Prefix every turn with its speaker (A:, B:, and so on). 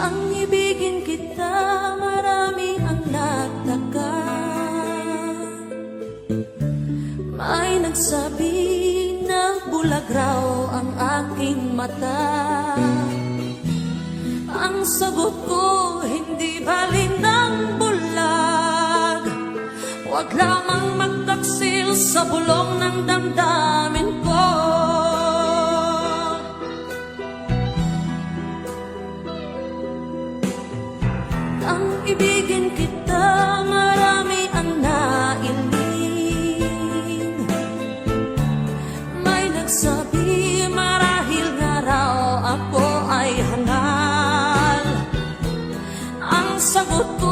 A: Nang ibigin kita, marami ang nagtaka. May nagsabi na bulag raw ang aking mata. Ang sagot ko, hindi balin ng bulag. Huwag lamang magtaksil sa bulong ng damdamin ko. Nang ibigin kita, marami ang nailing. May nagsabi, marahil nga raw ako ay hangal. Ang sagot ko,